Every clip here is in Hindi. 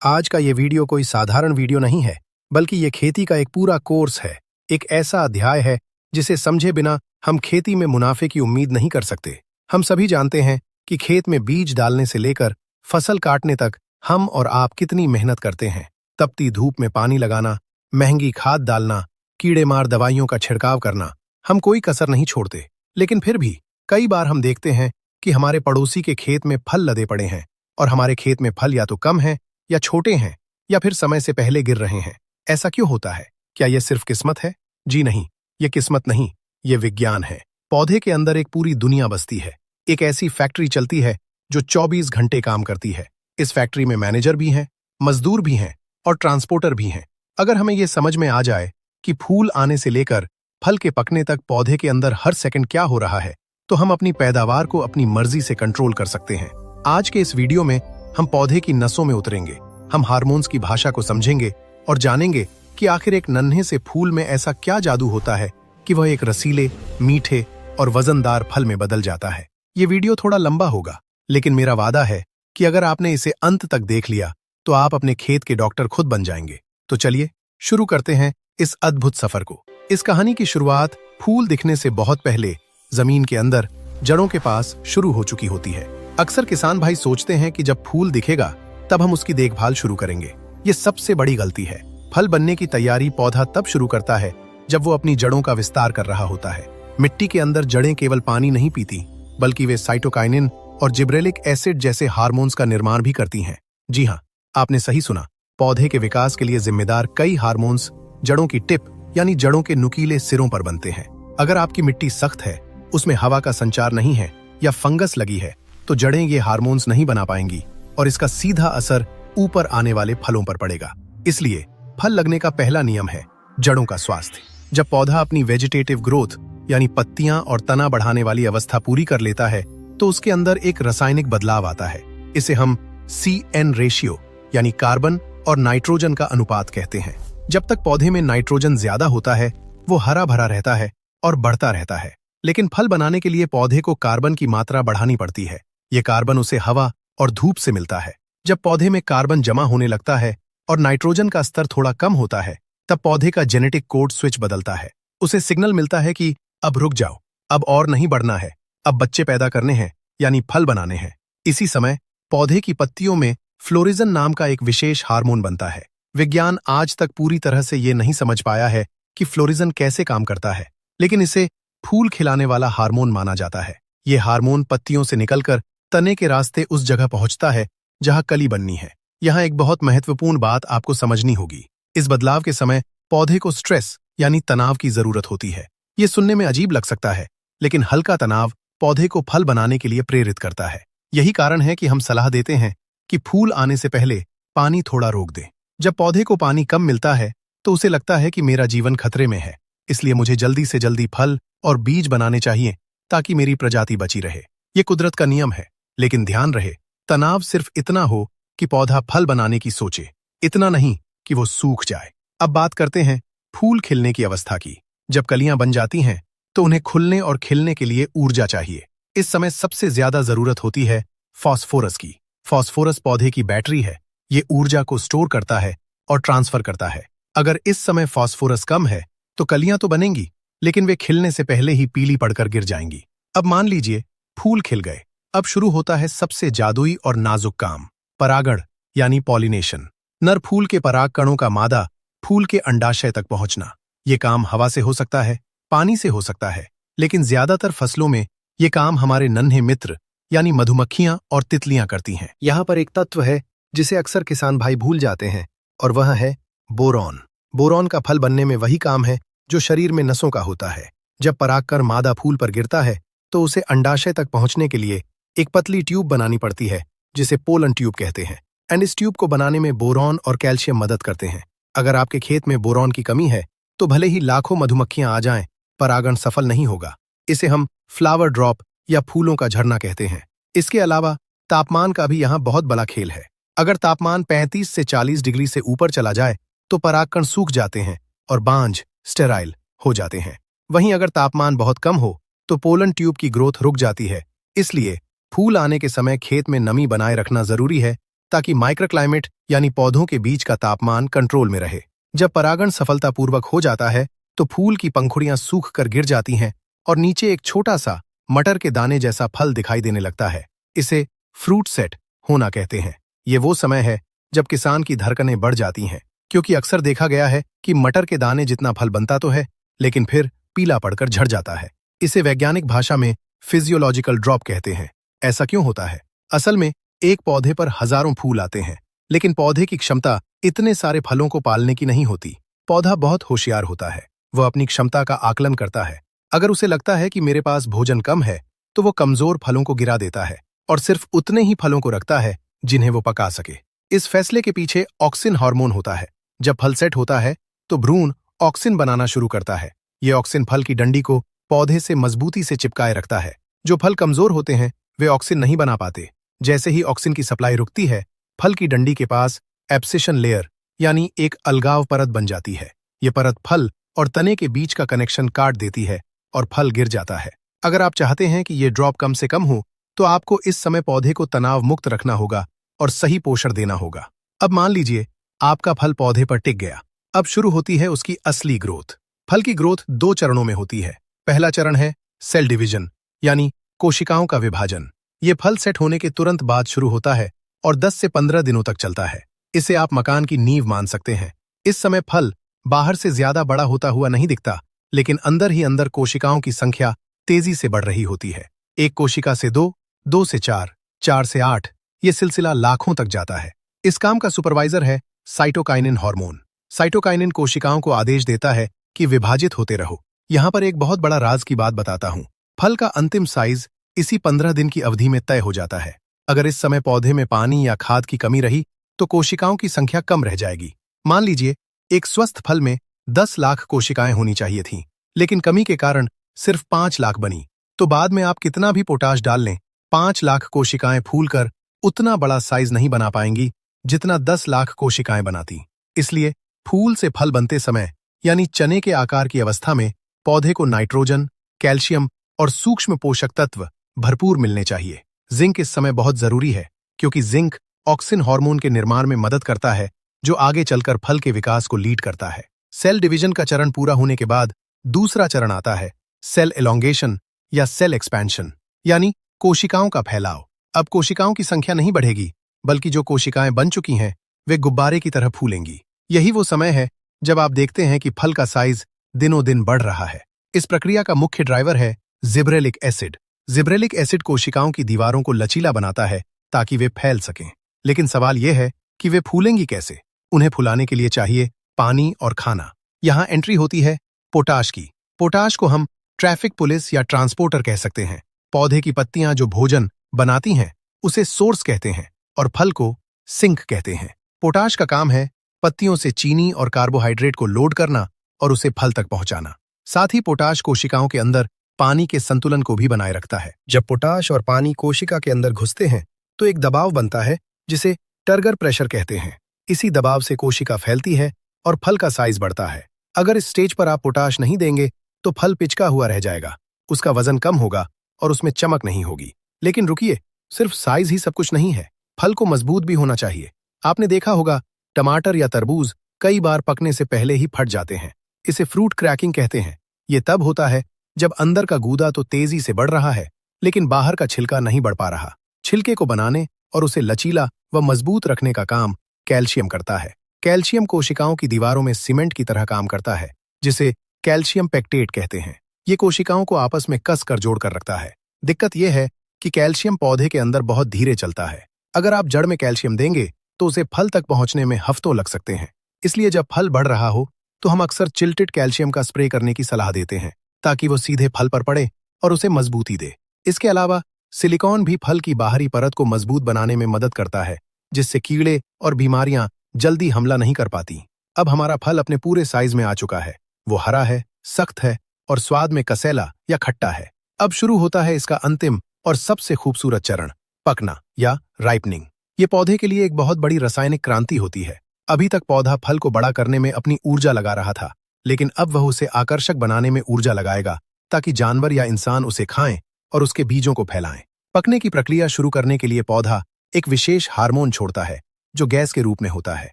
आज का ये वीडियो कोई साधारण वीडियो नहीं है, बल्कि ये खेती का एक पूरा कोर्स है। एक ऐसा अध्याय है जिसे समझे बिना हम खेती में मुनाफे की उम्मीद नहीं कर सकते। हम सभी जानते हैं कि खेत में बीज डालने से लेकर फसल काटने तक हम और आप कितनी मेहनत करते हैं। तपती धूप में पानी लगाना, महंगी खाद डालना, कीड़े मार दवाइयों का छिड़काव करना, हम कोई कसर नहीं छोड़ते। लेकिन फिर भी कई बार हम देखते हैं कि हमारे पड़ोसी के खेत में फल लदे पड़े हैं और हमारे खेत में फल या तो कम हैं या छोटे हैं या फिर समय से पहले गिर रहे हैं। ऐसा क्यों होता है? क्या यह सिर्फ किस्मत है? जी नहीं, यह किस्मत नहीं, यह विज्ञान है। पौधे के अंदर एक पूरी दुनिया बसती है। एक ऐसी फैक्ट्री चलती है जो 24 घंटे काम करती है। इस फैक्ट्री में मैनेजर भी हैं, मजदूर भी हैं और ट्रांसपोर्टर भी हैं। अगर हमें यह समझ में आ जाए कि फूल आने से लेकर फल के पकने तक पौधे के अंदर हर सेकंड क्या हो रहा है, तो हम अपनी पैदावार को अपनी मर्जी से कंट्रोल कर सकते हैं। आज के इस वीडियो में हम पौधे की नसों में उतरेंगे। हम हार्मोन्स की भाषा को समझेंगे और जानेंगे कि आखिर एक नन्हे से फूल में ऐसा क्या जादू होता है कि वह एक रसीले, मीठे और वजनदार फल में बदल जाता है। ये वीडियो थोड़ा लंबा होगा, लेकिन मेरा वादा है कि अगर आपने इसे अंत तक देख लिया तो आप अपने खेत के डॉक्टर खुद बन जाएंगे। तो चलिए शुरू करते हैं इस अद्भुत सफर को। इस कहानी की शुरुआत फूल दिखने से बहुत पहले जमीन के अंदर जड़ों के पास शुरू हो चुकी होती है। अक्सर किसान भाई सोचते हैं कि जब फूल दिखेगा तब हम उसकी देखभाल शुरू करेंगे। ये सबसे बड़ी गलती है। फल बनने की तैयारी पौधा तब शुरू करता है जब वो अपनी जड़ों का विस्तार कर रहा होता है। मिट्टी के अंदर जड़ें केवल पानी नहीं पीती, बल्कि वे साइटोकाइनिन और जिब्रेलिक एसिड जैसे हार्मोन्स का निर्माण भी करती हैं। जी हाँ, आपने सही सुना। पौधे के विकास के लिए जिम्मेदार कई हार्मोन्स जड़ों की टिप यानी जड़ों के नुकीले सिरों पर बनते हैं। अगर आपकी मिट्टी सख्त है, उसमें हवा का संचार नहीं है या फंगस लगी है, तो जड़ें ये हार्मोन्स नहीं बना पाएंगी और इसका सीधा असर ऊपर आने वाले फलों पर पड़ेगा। इसलिए फल लगने का पहला नियम है जड़ों का स्वास्थ्य। जब पौधा अपनी वेजिटेटिव ग्रोथ यानी पत्तियां और तना बढ़ाने वाली अवस्था पूरी कर लेता है, तो उसके अंदर एक रासायनिक बदलाव आता है। इसे हम CN रेशियो यानी कार्बन और नाइट्रोजन का अनुपात कहते हैं। जब तक पौधे में नाइट्रोजन ज्यादा होता है, वो हरा भरा रहता है और बढ़ता रहता है। लेकिन फल बनाने के लिए पौधे को कार्बन की मात्रा बढ़ानी पड़ती है। ये कार्बन उसे हवा और धूप से मिलता है। जब पौधे में कार्बन जमा होने लगता है और नाइट्रोजन का स्तर थोड़ा कम होता है, तब पौधे का जेनेटिक कोड स्विच बदलता है। उसे सिग्नल मिलता है कि अब रुक जाओ, अब और नहीं बढ़ना है, अब बच्चे पैदा करने हैं यानी फल बनाने हैं। इसी समय पौधे की पत्तियों में फ्लोरिजन नाम का एक विशेष हार्मोन बनता है। विज्ञान आज तक पूरी तरह से ये नहीं समझ पाया है कि फ्लोरिजन कैसे काम करता है, लेकिन इसे फूल खिलाने वाला हार्मोन माना जाता है। ये हार्मोन पत्तियों से निकलकर तने के रास्ते उस जगह पहुंचता है जहां कली बननी है। यहाँ एक बहुत महत्वपूर्ण बात आपको समझनी होगी। इस बदलाव के समय पौधे को स्ट्रेस यानी तनाव की जरूरत होती है। ये सुनने में अजीब लग सकता है, लेकिन हल्का तनाव पौधे को फल बनाने के लिए प्रेरित करता है। यही कारण है कि हम सलाह देते हैं कि फूल आने से पहले पानी थोड़ा रोक दें। जब पौधे को पानी कम मिलता है, तो उसे लगता है कि मेरा जीवन खतरे में है, इसलिए मुझे जल्दी से जल्दी फल और बीज बनाने चाहिए ताकि मेरी प्रजाति बची रहे। ये कुदरत का नियम है, लेकिन ध्यान रहे, तनाव सिर्फ इतना हो कि पौधा फल बनाने की सोचे, इतना नहीं कि वो सूख जाए। अब बात करते हैं फूल खिलने की अवस्था की। जब कलियां बन जाती हैं, तो उन्हें खुलने और खिलने के लिए ऊर्जा चाहिए। इस समय सबसे ज्यादा जरूरत होती है फास्फोरस की। फास्फोरस पौधे की बैटरी है। ये ऊर्जा को स्टोर करता है और ट्रांसफर करता है। अगर इस समय फास्फोरस कम है, तो कलियां तो बनेंगी, लेकिन वे खिलने से पहले ही पीली पड़कर गिर जाएंगी। अब मान लीजिए फूल खिल गए। अब शुरू होता है सबसे जादुई और नाजुक काम, परागण यानी पॉलिनेशन। नर फूल के पराग कणों का मादा फूल के अंडाशय तक पहुंचना। ये काम हवा से हो सकता है, पानी से हो सकता है, लेकिन ज्यादातर फसलों में ये काम हमारे नन्हे मित्र यानी मधुमक्खियां और तितलियां करती हैं। यहाँ पर एक तत्व है जिसे अक्सर किसान भाई भूल जाते हैं, और वह है बोरॉन। बोरॉन का फल बनने में वही काम है जो शरीर में नसों का होता है। जब परागकण मादा फूल पर गिरता है, तो उसे अंडाशय तक पहुंचने के लिए एक पतली ट्यूब बनानी पड़ती है, जिसे पोलन ट्यूब कहते हैं। एंड इस ट्यूब को बनाने में बोरॉन और कैल्शियम मदद करते हैं। अगर आपके खेत में बोरॉन की कमी है, तो भले ही लाखों मधुमक्खियां आ जाएं, परागण सफल नहीं होगा। इसे हम फ्लावर ड्रॉप या फूलों का झरना कहते हैं। इसके अलावा तापमान का भी यहाँ बहुत बड़ा खेल है। अगर तापमान 35 से 40 डिग्री से ऊपर चला जाए, तो परागकण सूख जाते हैं और बांझ स्टेराइल हो जाते हैं। वहीं अगर तापमान बहुत कम हो, तो पोलन ट्यूब की ग्रोथ रुक जाती है। इसलिए फूल आने के समय खेत में नमी बनाए रखना जरूरी है, ताकि माइक्रोक्लाइमेट यानी पौधों के बीच का तापमान कंट्रोल में रहे। जब परागण सफलतापूर्वक हो जाता है तो फूल की पंखुड़ियां सूख कर गिर जाती हैं और नीचे एक छोटा सा मटर के दाने जैसा फल दिखाई देने लगता है। इसे फ्रूट सेट होना कहते हैं। ये वो समय है जब किसान की धड़कनें बढ़ जाती हैं, क्योंकि अक्सर देखा गया है कि मटर के दाने जितना फल बनता तो है, लेकिन फिर पीला पड़कर झड़ जाता है। इसे वैज्ञानिक भाषा में फिजियोलॉजिकल ड्रॉप कहते हैं। ऐसा क्यों होता है? असल में एक पौधे पर हजारों फूल आते हैं, लेकिन पौधे की क्षमता इतने सारे फलों को पालने की नहीं होती। पौधा बहुत होशियार होता है। वह अपनी क्षमता का आकलन करता है। अगर उसे लगता है कि मेरे पास भोजन कम है तो वो कमजोर फलों को गिरा देता है और सिर्फ उतने ही फलों को रखता है जिन्हें वो पका सके। इस फैसले के पीछे ऑक्सिन हार्मोन होता है। जब फल सेट होता है तो भ्रूण ऑक्सिन बनाना शुरू करता है। ये ऑक्सिन फल की डंडी को पौधे से मजबूती से चिपकाए रखता है। जो फल कमजोर होते हैं वे ऑक्सिन नहीं बना पाते। जैसे ही ऑक्सिन की सप्लाई रुकती है, फल की डंडी के पास एब्सेशन लेयर यानी एक अलगाव परत बन जाती है। ये परत फल और तने के बीच का कनेक्शन काट देती है और फल गिर जाता है। अगर आप चाहते हैं कि ये ड्रॉप कम से कम हो तो आपको इस समय पौधे को तनाव मुक्त रखना होगा और सही पोषण देना होगा। अब मान लीजिए आपका फल पौधे पर टिक गया। अब शुरू होती है उसकी असली ग्रोथ। फल की ग्रोथ 2 चरणों में होती है। पहला चरण है सेल डिवीजन यानी कोशिकाओं का विभाजन। ये फल सेट होने के तुरंत बाद शुरू होता है और 10 से 15 दिनों तक चलता है। इसे आप मकान की नींव मान सकते हैं। इस समय फल बाहर से ज्यादा बड़ा होता हुआ नहीं दिखता, लेकिन अंदर ही अंदर कोशिकाओं की संख्या तेजी से बढ़ रही होती है। 1 कोशिका से 2, 2 से 4, 4 से 8, ये सिलसिला लाखों तक जाता है। इस काम का सुपरवाइजर है साइटोकाइनिन हार्मोन। साइटोकाइनिन कोशिकाओं को आदेश देता है कि विभाजित होते रहो। यहाँ पर एक बहुत बड़ा राज की बात बताता हूँ। फल का अंतिम साइज इसी 15 दिन की अवधि में तय हो जाता है। अगर इस समय पौधे में पानी या खाद की कमी रही तो कोशिकाओं की संख्या कम रह जाएगी। मान लीजिए एक स्वस्थ फल में 10 लाख कोशिकाएं होनी चाहिए थीं, लेकिन कमी के कारण सिर्फ 5 लाख बनी। तो बाद में आप कितना भी पोटाश डाल लें, 5 लाख कोशिकाएं फूलकर उतना बड़ा साइज नहीं बना पाएंगी जितना 10 लाख कोशिकाएं बनाती। इसलिए फूल से फल बनते समय यानी चने के आकार की अवस्था में पौधे को नाइट्रोजन, कैल्शियम और सूक्ष्म पोषक तत्व भरपूर मिलने चाहिए। जिंक इस समय बहुत जरूरी है, क्योंकि जिंक ऑक्सिन हार्मोन के निर्माण में मदद करता है, जो आगे चलकर फल के विकास को लीड करता है। सेल डिवीजन का चरण पूरा होने के बाद दूसरा चरण आता है सेल एलोंगेशन या सेल एक्सपेंशन यानी कोशिकाओं का फैलाव। अब कोशिकाओं की संख्या नहीं बढ़ेगी, बल्कि जो कोशिकाएं बन चुकी हैं वे गुब्बारे की तरह फूलेंगी। यही वो समय है जब आप देखते हैं कि फल का साइज दिनों दिन बढ़ रहा है। इस प्रक्रिया का मुख्य ड्राइवर है जिब्रेलिक एसिड। जिब्रेलिक एसिड कोशिकाओं की दीवारों को लचीला बनाता है ताकि वे फैल सकें। लेकिन सवाल यह है कि वे फूलेंगी कैसे? उन्हें फुलाने के लिए चाहिए पानी और खाना। यहाँ एंट्री होती है पोटाश की। पोटाश को हम ट्रैफिक पुलिस या ट्रांसपोर्टर कह सकते हैं। पौधे की पत्तियां जो भोजन बनाती हैं उसे सोर्स कहते हैं और फल को सिंक कहते हैं। पोटाश का काम है पत्तियों से चीनी और कार्बोहाइड्रेट को लोड करना और उसे फल तक पहुंचाना। साथ ही पोटाश कोशिकाओं के अंदर पानी के संतुलन को भी बनाए रखता है। जब पोटाश और पानी कोशिका के अंदर घुसते हैं तो एक दबाव बनता है जिसे टर्गर प्रेशर कहते हैं। इसी दबाव से कोशिका फैलती है और फल का साइज बढ़ता है। अगर इस स्टेज पर आप पोटाश नहीं देंगे तो फल पिचका हुआ रह जाएगा, उसका वजन कम होगा और उसमें चमक नहीं होगी। लेकिन रुकिए, सिर्फ साइज ही सब कुछ नहीं है, फल को मजबूत भी होना चाहिए। आपने देखा होगा टमाटर या तरबूज कई बार पकने से पहले ही फट जाते हैं। इसे फ्रूट क्रैकिंग कहते हैं। ये तब होता है जब अंदर का गूदा तो तेजी से बढ़ रहा है, लेकिन बाहर का छिलका नहीं बढ़ पा रहा। छिलके को बनाने और उसे लचीला व मजबूत रखने का काम कैल्शियम करता है। कैल्शियम कोशिकाओं की दीवारों में सीमेंट की तरह काम करता है, जिसे कैल्शियम पेक्टेट कहते हैं। ये कोशिकाओं को आपस में कस कर जोड़कर रखता है। दिक्कत यह है कि कैल्शियम पौधे के अंदर बहुत धीरे चलता है। अगर आप जड़ में कैल्शियम देंगे तो उसे फल तक पहुंचने में हफ्तों लग सकते हैं। इसलिए जब फल बढ़ रहा हो तो हम अक्सर चिल्टेड कैल्शियम का स्प्रे करने की सलाह देते हैं, ताकि वो सीधे फल पर पड़े और उसे मजबूती दे। इसके अलावा सिलिकॉन भी फल की बाहरी परत को मजबूत बनाने में मदद करता है, जिससे कीड़े और बीमारियां जल्दी हमला नहीं कर पाती। अब हमारा फल अपने पूरे साइज में आ चुका है। वो हरा है, सख्त है और स्वाद में कसेला या खट्टा है। अब शुरू होता है इसका अंतिम और सबसे खूबसूरत चरण, पकना या राइपनिंग। ये पौधे के लिए एक बहुत बड़ी रासायनिक क्रांति होती है। अभी तक पौधा फल को बड़ा करने में अपनी ऊर्जा लगा रहा था, लेकिन अब वह उसे आकर्षक बनाने में ऊर्जा लगाएगा, ताकि जानवर या इंसान उसे खाएं और उसके बीजों को फैलाएं। पकने की प्रक्रिया शुरू करने के लिए पौधा एक विशेष हार्मोन छोड़ता है, जो गैस के रूप में होता है।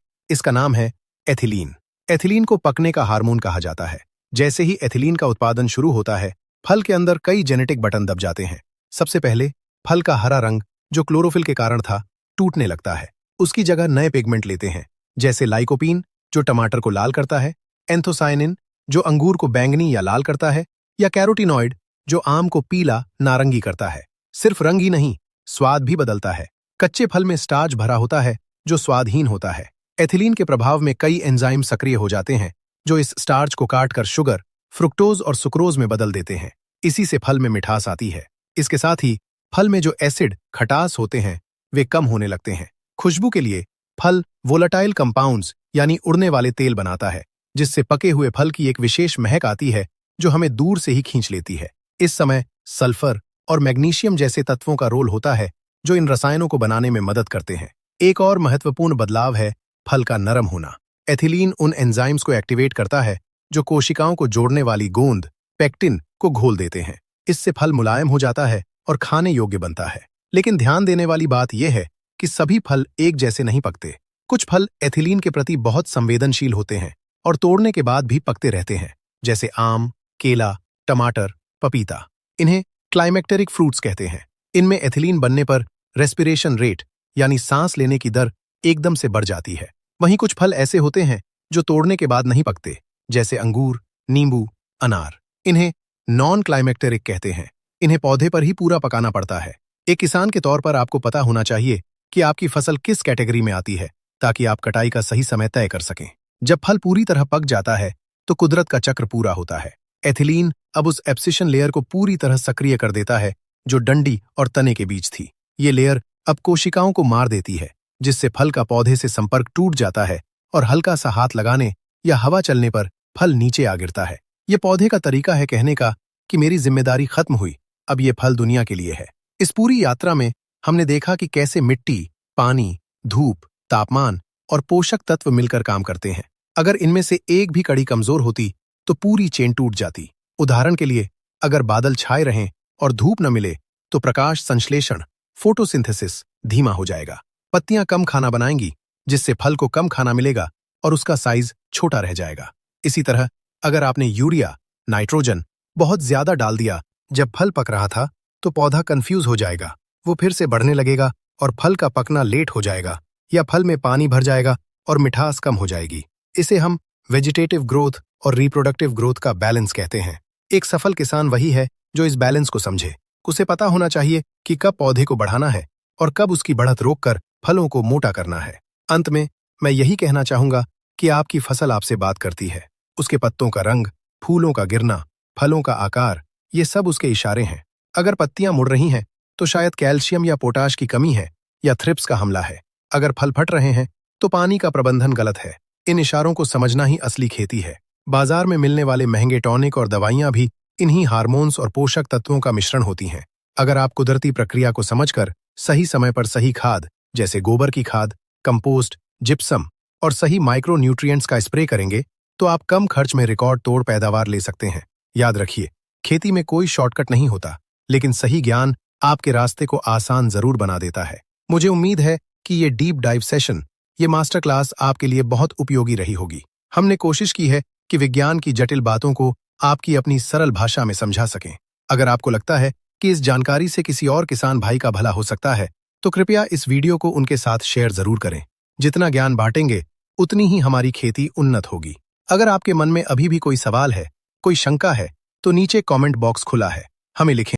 इसका नाम है एथिलीन। एथिलीन को पकने का हार्मोन कहा जाता है। जैसे ही एथिलीन का उत्पादन शुरू होता है, फल के अंदर कई जेनेटिक बटन दब जाते हैं। सबसे पहले फल का हरा रंग, जो क्लोरोफिल के कारण था, टूटने लगता है। उसकी जगह नए पिगमेंट लेते हैं, जैसे लाइकोपीन, जो टमाटर को लाल करता है, एंथोसायनिन, जो अंगूर को बैंगनी या लाल करता है, या कैरोटीनॉइड, जो आम को पीला नारंगी करता है। सिर्फ रंग ही नहीं, स्वाद भी बदलता है। कच्चे फल में स्टार्च भरा होता है, जो स्वादहीन होता है। एथिलीन के प्रभाव में कई एंजाइम सक्रिय हो जाते हैं, जो इस स्टार्च को काटकर शुगर, फ्रुक्टोज और सुक्रोज में बदल देते हैं। इसी से फल में मिठास आती है। इसके साथ ही फल में जो एसिड, खटास होते हैं, वे कम होने लगते हैं। खुशबू के लिए फल वोलेटाइल कंपाउंड्स यानी उड़ने वाले तेल बनाता है, जिससे पके हुए फल की एक विशेष महक आती है, जो हमें दूर से ही खींच लेती है। इस समय सल्फर और मैग्नीशियम जैसे तत्वों का रोल होता है, जो इन रसायनों को बनाने में मदद करते हैं। एक और महत्वपूर्ण बदलाव है फल का नरम होना। एथिलीन उन एंजाइम्स को एक्टिवेट करता है, जो कोशिकाओं को जोड़ने वाली गोंद, पेक्टिन, को घोल देते हैं। इससे फल मुलायम हो जाता है और खाने योग्य बनता है। लेकिन ध्यान देने वाली बात यह है कि सभी फल एक जैसे नहीं पकते। कुछ फल एथिलीन के प्रति बहुत संवेदनशील होते हैं और तोड़ने के बाद भी पकते रहते हैं, जैसे आम, केला, टमाटर, पपीता। इन्हें क्लाइमेक्टेरिक फ्रूट्स कहते हैं। इनमें एथिलीन बनने पर रेस्पिरेशन रेट यानी सांस लेने की दर एकदम से बढ़ जाती है। वहीं कुछ फल ऐसे होते हैं जो तोड़ने के बाद नहीं पकते, जैसे अंगूर, नींबू, अनार। इन्हें नॉन क्लाइमेक्टेरिक कहते हैं। इन्हें पौधे पर ही पूरा पकाना पड़ता है। एक किसान के तौर पर आपको पता होना चाहिए कि आपकी फसल किस कैटेगरी में आती है, ताकि आप कटाई का सही समय तय कर सकें। जब फल पूरी तरह पक जाता है, तो कुदरत का चक्र पूरा होता है। एथिलीन अब उस एब्सिशन लेयर को पूरी तरह सक्रिय कर देता है, जो डंडी और तने के बीच थी। ये लेयर अब कोशिकाओं को मार देती है, जिससे फल का पौधे से संपर्क टूट जाता है और हल्का सा हाथ लगाने या हवा चलने पर फल नीचे आ गिरता है। ये पौधे का तरीका है कहने का कि मेरी जिम्मेदारी खत्म हुई, अब ये फल दुनिया के लिए है। इस पूरी यात्रा में हमने देखा कि कैसे मिट्टी, पानी, धूप, तापमान और पोषक तत्व मिलकर काम करते हैं। अगर इनमें से एक भी कड़ी कमजोर होती, तो पूरी चेन टूट जाती। उदाहरण के लिए, अगर बादल छाए रहें और धूप न मिले, तो प्रकाश संश्लेषण, फोटोसिंथेसिस, धीमा हो जाएगा। पत्तियां कम खाना बनाएंगी, जिससे फल को कम खाना मिलेगा और उसका साइज छोटा रह जाएगा। इसी तरह अगर आपने यूरिया, नाइट्रोजन बहुत ज्यादा डाल दिया जब फल पक रहा था, तो पौधा कंफ्यूज हो जाएगा। वो फिर से बढ़ने लगेगा और फल का पकना लेट हो जाएगा, या फल में पानी भर जाएगा और मिठास कम हो जाएगी। इसे हम वेजिटेटिव ग्रोथ और रिप्रोडक्टिव ग्रोथ का बैलेंस कहते हैं। एक सफल किसान वही है जो इस बैलेंस को समझे। उसे पता होना चाहिए कि कब पौधे को बढ़ाना है और कब उसकी बढ़त रोककर फलों को मोटा करना है। अंत में मैं यही कहना चाहूंगा कि आपकी फसल आपसे बात करती है। उसके पत्तों का रंग, फूलों का गिरना, फलों का आकार, ये सब उसके इशारे हैं। अगर पत्तियां मुड़ रही हैं, तो शायद कैल्शियम या पोटाश की कमी है, या थ्रिप्स का हमला है। अगर फल फट रहे हैं, तो पानी का प्रबंधन गलत है। इन इशारों को समझना ही असली खेती है। बाजार में मिलने वाले महंगे टॉनिक और दवाइयां भी इन्हीं हार्मोन्स और पोषक तत्वों का मिश्रण होती हैं। अगर आप कुदरती प्रक्रिया को समझकर सही समय पर सही खाद, जैसे गोबर की खाद, कंपोस्ट, जिप्सम और सही माइक्रो न्यूट्रिएंट्स का स्प्रे करेंगे, तो आप कम खर्च में रिकॉर्ड तोड़ पैदावार ले सकते हैं। याद रखिए, खेती में कोई शॉर्टकट नहीं होता, लेकिन सही ज्ञान आपके रास्ते को आसान जरूर बना देता है। मुझे उम्मीद है कि ये डीप डाइव सेशन, ये मास्टर क्लास आपके लिए बहुत उपयोगी रही होगी। हमने कोशिश की है कि विज्ञान की जटिल बातों को आपकी अपनी सरल भाषा में समझा सकें। अगर आपको लगता है कि इस जानकारी से किसी और किसान भाई का भला हो सकता है, तो कृपया इस वीडियो को उनके साथ शेयर जरूर करें। जितना ज्ञान बांटेंगे, उतनी ही हमारी खेती उन्नत होगी। अगर आपके मन में अभी भी कोई सवाल है, कोई शंका है, तो नीचे कमेंट बॉक्स खुला है, हमें लिखें।